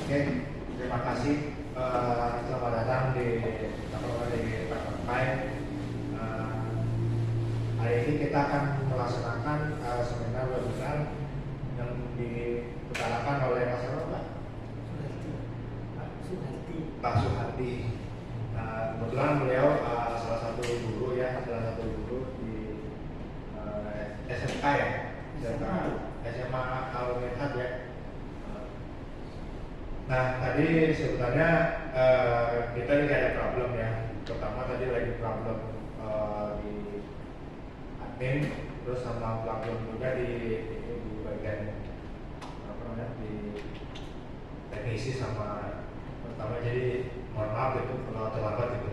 Oke, terima kasih. Selamat datang di Partai. Hari ini kita akan melaksanakan seminar webinar yang diutarakan oleh Mas Pak Suhardi. Kebetulan beliau salah satu guru di SMK ya, SMA Al-Minhaj ya. Nah, tadi sebenarnya kita juga ada problem ya. Pertama tadi lagi problem di admin, terus sama problem juga di bagian apa namanya di teknisi sama pertama. Jadi mohon maaf itu kalau terlambat itu.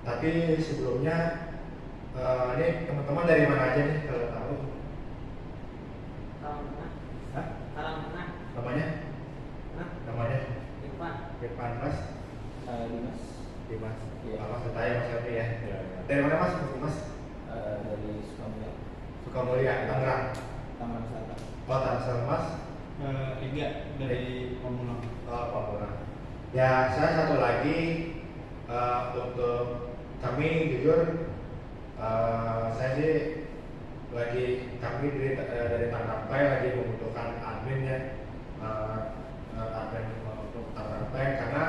Tapi sebelumnya ini teman-teman dari mana aja nih kalau tahu? Namanya? Irfan Mas. Dimas. Iya. Mas bertanya Mas Yofi ya. Iya. Dari mana Mas? Dari Sukamulya. Sukamulya, Tangerang. Taman Wisata. Oh, Tangsel Mas. Liga dari Pamulang. Oh, Pamulang. Ya, saya satu lagi untuk kami jujur saya sih kami dari Tangerang lagi membutuhkan admin ya, admin untuk Tangerang karena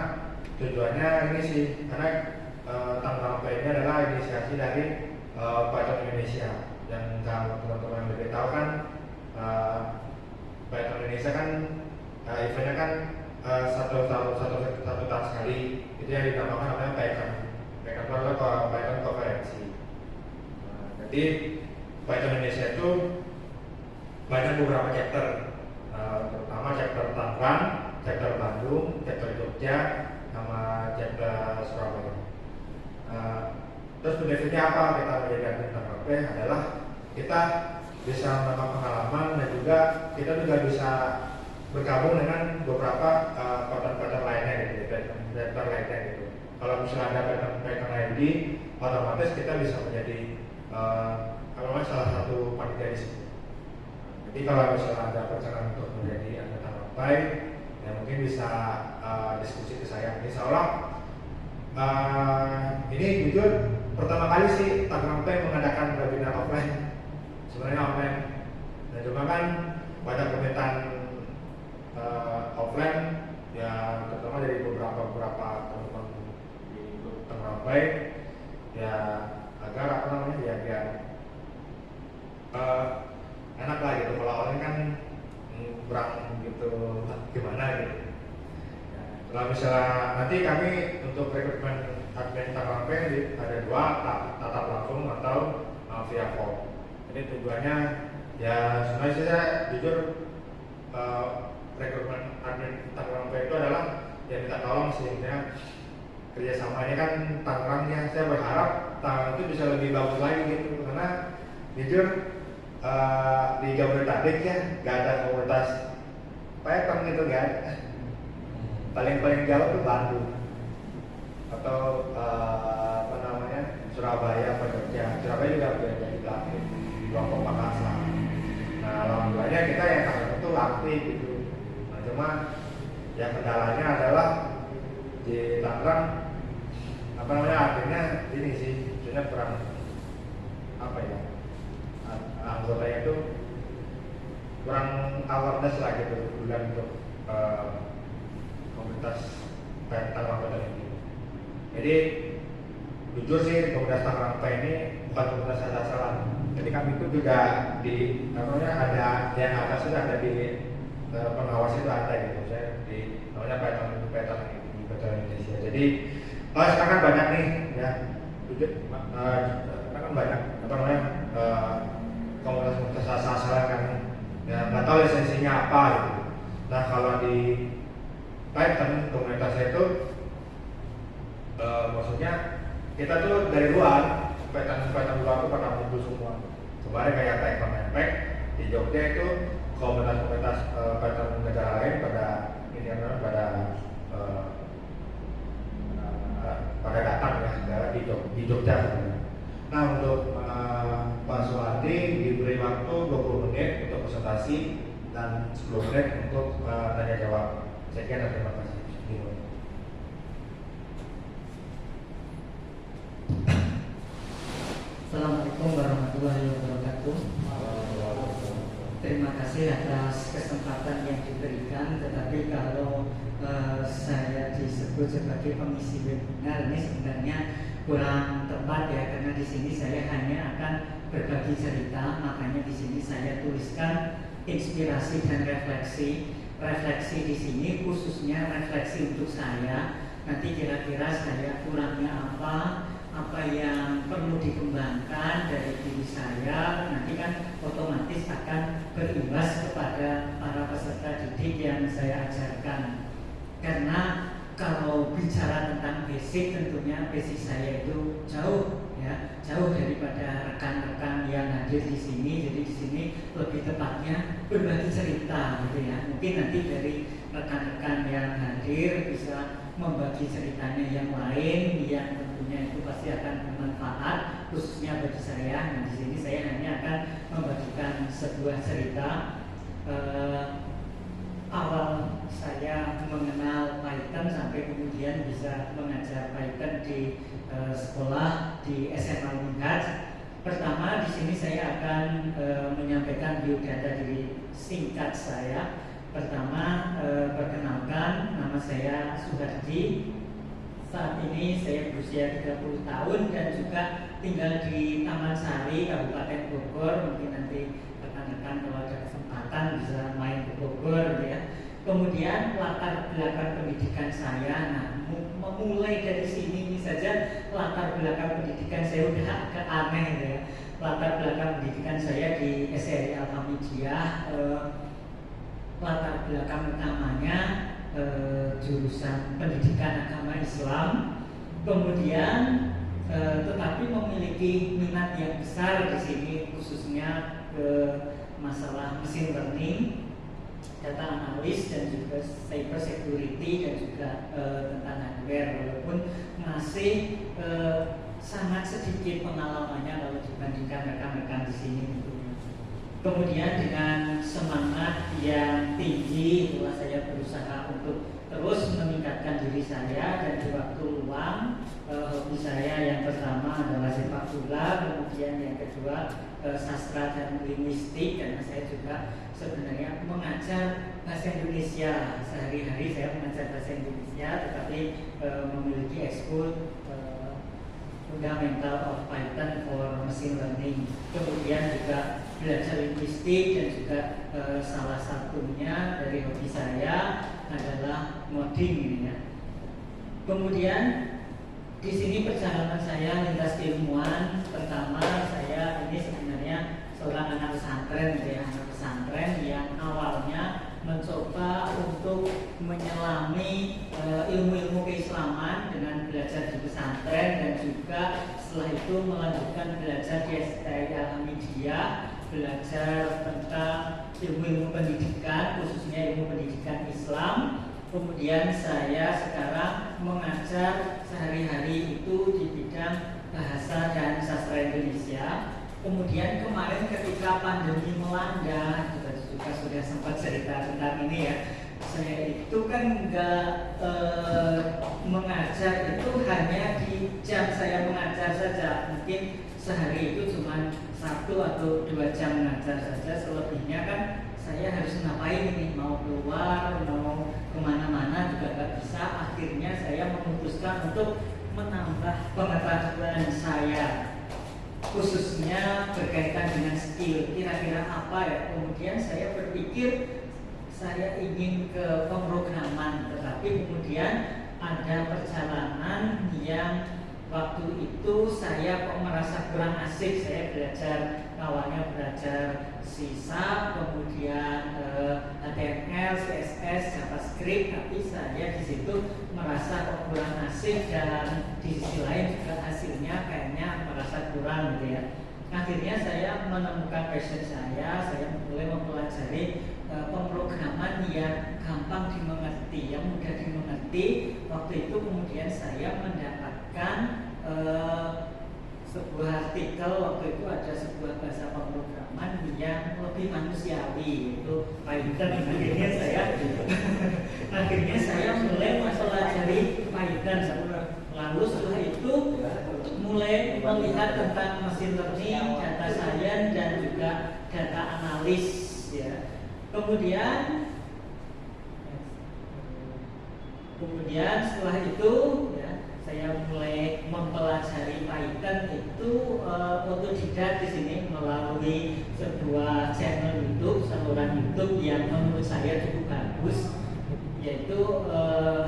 tujuannya ini sih karena Tangerang ini adalah inisiasi dari Python Indonesia. Yang kalau teman-teman lebih tahu kan Python Indonesia kan eventnya kan satu tahun sekali, itu yang dinamakan namanya Python adalah Python konferensi. Jadi Python Indonesia itu banyak beberapa chapter, terutama chapter Tangerang, chapter Bandung, chapter Jogja, sama chapter Surabaya. Terus benefitnya apa kita menjadi admin Tangerang adalah kita bisa menambah pengalaman dan juga kita juga bisa bergabung dengan beberapa partner lainnya gitu, partner lainnya gitu. Kalau misalnya ada partner lain otomatis kita bisa menjadi salah satu panitia di situ. Jadi kalau misalnya ada perencanaan untuk menjadi anggota partai, ya mungkin bisa diskusi ke saya. Insya Allah ini jujur pertama kali sih Tangerang mengadakan webinar offline. Sebenarnya online, dan juga kan banyak permintaan offline, ya terutama dari beberapa teman-teman di Tangerang ya agar apa namanya ya biar enak lah gitu. Kalau online kan kurang gitu gimana gitu. Ya, kalau misalnya nanti kami untuk rekrutmen admin Tangerang ada dua, tatap langsung atau via form. Jadi tujuannya ya sebenarnya saya jujur rekrutmen admin Tangerang itu adalah yang minta tolong sehingga kerjasamanya kan Tangerang ya, saya berharap Tangerang itu bisa lebih bagus lagi gitu karena jujur di Jabodetabek ya nggak ada komunitas Python gitu kan. Paling jauh tuh Bandung atau apa namanya Surabaya atau Jogja. Surabaya juga beda juga kelompok Makassar. Nah, alhamdulillahnya kita yang Tangerang itu aktif gitu. Nah, cuma yang kendalanya adalah di Tangerang apa namanya artinya ini sih sebenarnya kurang apa ya, anggotanya itu kurang awareness lah gitu bulan untuk komunitas Tangerang ini. Jadi jujur sih komunitas Tangerang ini bukan komunitas asal-asalan. Jadi kami itu juga di namanya ada yang atas sudah ada di pengawas itu ada gitu. Saya di namanya Python Indonesia. Jadi sekarang kan banyak nih ya, sekarang kan banyak apa namanya komunitas asal-asalan kan ya nggak tahu lisensinya apa gitu. Nah kalau di Python komunitasnya itu maksudnya kita tuh dari luar Python luar itu pada ngumpul semua. Kemarin kayak Python Impact di Jogja itu komunitas Python negara lain pada ini pada datang ya di Jogja. Nah untuk Pak Suhardi diberi waktu 20 menit untuk presentasi dan 10 menit untuk tanya jawab. Sekian dan terima kasih. Assalamualaikum warahmatullahi wabarakatuh. Terima kasih atas kesempatan yang diberikan. Tetapi kalau saya disebut sebagai pengisi webinar ini sebenarnya kurang tepat ya, karena di sini saya hanya akan berbagi cerita. Makanya di sini saya tuliskan inspirasi dan refleksi. Refleksi di sini khususnya refleksi untuk saya. Nanti kira-kira saya kurangnya apa yang perlu dikembangkan dari diri saya, nanti kan otomatis akan berimbas kepada para peserta didik yang saya ajarkan. Karena kalau bicara tentang basic, tentunya basic saya itu jauh daripada rekan-rekan yang hadir di sini. Jadi di sini lebih tepatnya berbagi cerita gitu ya. Mungkin nanti dari rekan-rekan yang hadir bisa membagi ceritanya yang lain yang tentunya itu pasti akan bermanfaat khususnya bagi saya. Nah, di sini saya hanya akan membagikan sebuah cerita awal saya mengenal Python sampai kemudian bisa mengajar Python di sekolah di SMA Unhad. Pertama di sini saya akan menyampaikan biodata diri singkat saya. Pertama, perkenalkan, nama saya Suhardi. Saat ini saya berusia 30 tahun dan juga tinggal di Taman Sari, Kabupaten Bogor. Mungkin nanti rekan-rekan kalau ada kesempatan bisa main ke Bogor ya. Kemudian latar belakang pendidikan saya, memulai dari sini saja latar belakang pendidikan saya udah agak aneh ya. Latar belakang pendidikan saya di SRI Alhamidiyah. Latar belakang utamanya jurusan pendidikan agama Islam, kemudian tetapi memiliki minat yang besar di sini khususnya masalah mesin learning, data analis dan juga cyber security dan juga tentang hardware, walaupun masih sangat sedikit pengalamannya kalau dibandingkan rekan-rekan di sini. Kemudian dengan semangat yang tinggi itulah saya berusaha untuk terus meningkatkan diri saya, dan di waktu luang hobi saya yang pertama adalah sepak bola, kemudian yang kedua sastra dan linguistik, karena saya juga sebenarnya mengajar bahasa Indonesia. Sehari-hari saya mengajar bahasa Indonesia, tetapi memiliki ekskul Fundamental of Python for Machine Learning. Kemudian juga belajar linguistik dan juga salah satunya dari hobi saya adalah ngoding ini ya. Kemudian di sini perjalanan saya lintas ilmuwan. Pertama saya ini sebenarnya seorang anak pesantren gitu ya, anak pesantren yang awalnya mencoba untuk menyelami ilmu-ilmu keislaman dengan belajar di pesantren, dan juga setelah itu melanjutkan belajar di STI Alhamidiyah, belajar tentang ilmu-ilmu pendidikan khususnya ilmu pendidikan Islam. Kemudian saya sekarang mengajar sehari-hari itu di bidang bahasa dan sastra Indonesia. Kemudian kemarin ketika pandemi melanda, kita juga sudah sempat cerita tentang ini ya, saya itu kan nggak mengajar itu hanya di jam saya mengajar saja. Mungkin sehari itu cuma 1 atau 2 jam mengajar saja, selebihnya kan saya harus ngapain ini, mau keluar, mau kemana-mana juga nggak bisa. Akhirnya saya memutuskan untuk menambah pengetahuan saya, khususnya berkaitan dengan skill. Kira-kira apa ya? Kemudian saya berpikir saya ingin ke pemrograman, tetapi kemudian ada perjalanan yang waktu itu saya kok merasa kurang asik. Saya belajar, awalnya belajar C#, kemudian HTML, CSS, JavaScript, tapi saya di situ merasa kok kurang asik, dan di sisi lain juga hasilnya kayaknya merasa kurang gitu ya. Akhirnya saya menemukan passion saya mulai mempelajari pemrograman yang gampang dimengerti, yang mudah dimengerti. Waktu itu kemudian saya mendapatkan sebuah artikel. Waktu itu ada sebuah bahasa pemrograman yang lebih lebih manusiawi, itu Python. Akhirnya saya mulai mempelajari Python. Lalu setelah itu mulai melihat tentang mesin learning, data science, dan juga data analis, ya. Kemudian setelah itu, ya, saya mulai mempelajari Python itu otodidak di sini melalui sebuah channel YouTube, saluran YouTube yang menurut saya cukup bagus, yaitu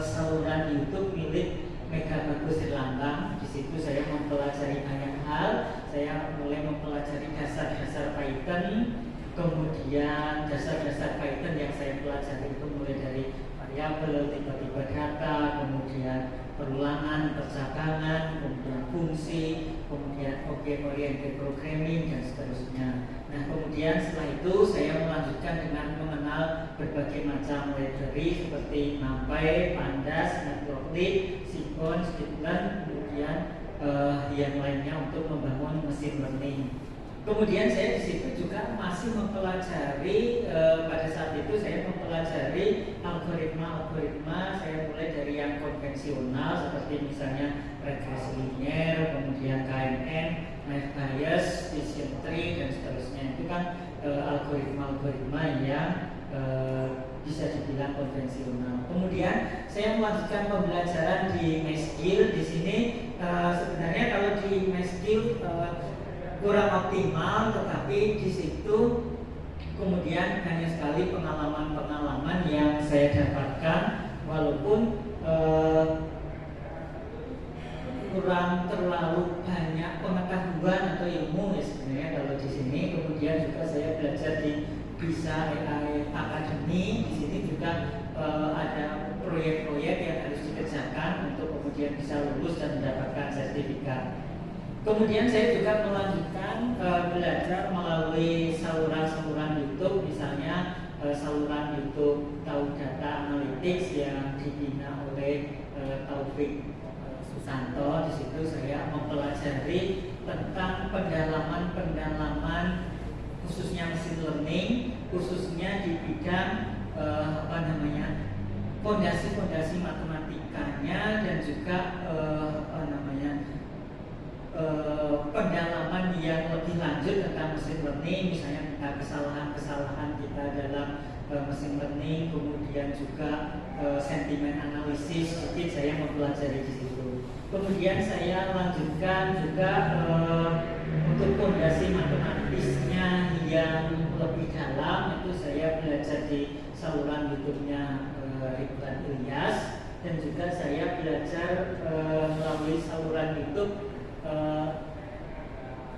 saluran YouTube milik Mega Bagus Erlambang. Di situ saya mempelajari banyak hal. Saya mulai mempelajari dasar-dasar Python. Kemudian dasar-dasar Python yang saya pelajari itu mulai dari variabel, tipe-tipe data, kemudian perulangan, percabangan, kemudian fungsi, kemudian object oriented programming, dan seterusnya. Nah, kemudian setelah itu saya melanjutkan dengan mengenal berbagai macam library seperti NumPy, Pandas, Matplotlib, Sequence, Scikit-learn, kemudian yang lainnya untuk membangun mesin learning. Kemudian saya di situ juga masih mempelajari, pada saat itu saya mempelajari algoritma. Saya mulai dari yang konvensional seperti misalnya regresi linear, kemudian KNN, Naive Bayes, Bayesian tree, dan seterusnya. Itu kan algoritma-algoritma yang bisa dibilang konvensional. Kemudian saya melanjutkan pembelajaran di MySkill. Di sini sebenarnya kalau di MySkill kurang optimal, tetapi di situ kemudian hanya sekali pengalaman-pengalaman yang saya dapatkan, walaupun kurang terlalu banyak pengetahuan atau ilmu ya sebenarnya kalau di sini. Kemudian juga saya belajar di BISA AI Academy. Di sini juga ada proyek-proyek yang harus dikerjakan untuk kemudian bisa lulus dan mendapatkan sertifikat. Kemudian saya juga melanjutkan belajar melalui saluran-saluran YouTube, misalnya saluran YouTube Tahu Data Analytics yang dibina oleh Taufik Susanto. Di situ saya mempelajari tentang pendalaman khususnya mesin learning, khususnya di bidang fondasi-fondasi matematikanya, dan juga pendalaman yang lebih lanjut tentang mesin learning, misalnya tentang kesalahan-kesalahan kita dalam mesin learning, kemudian juga sentimen analisis sedikit saya mempelajari di situ. Kemudian saya lanjutkan juga untuk fondasi matematisnya yang lebih dalam, itu saya belajar di saluran YouTube-nya Ridwan Ilyas, dan juga saya belajar melalui saluran YouTube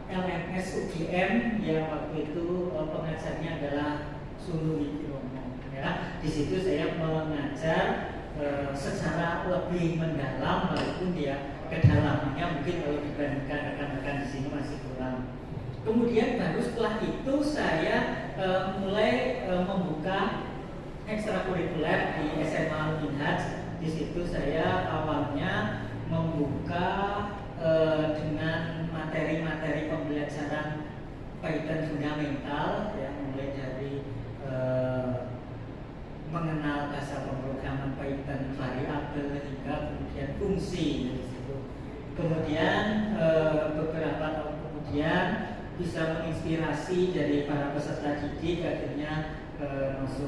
LMS UGM yang waktu itu pengajarnya adalah Sulu Wikiromo. Ya, di situ saya mengajar secara lebih mendalam, walaupun dia kedalamannya mungkin kalau dibandingkan rekan-rekan di sini masih kurang. Kemudian baru setelah itu saya mulai membuka ekstrakurikuler di SMA Minhaj. Di situ saya awalnya membuka dengan materi-materi pembelajaran Python fundamental, ya, mulai dari mengenal bahasa pemrograman Python, variabel, hingga kemudian fungsi dari situ. Kemudian beberapa tahun kemudian bisa menginspirasi dari para peserta didik, akhirnya masuk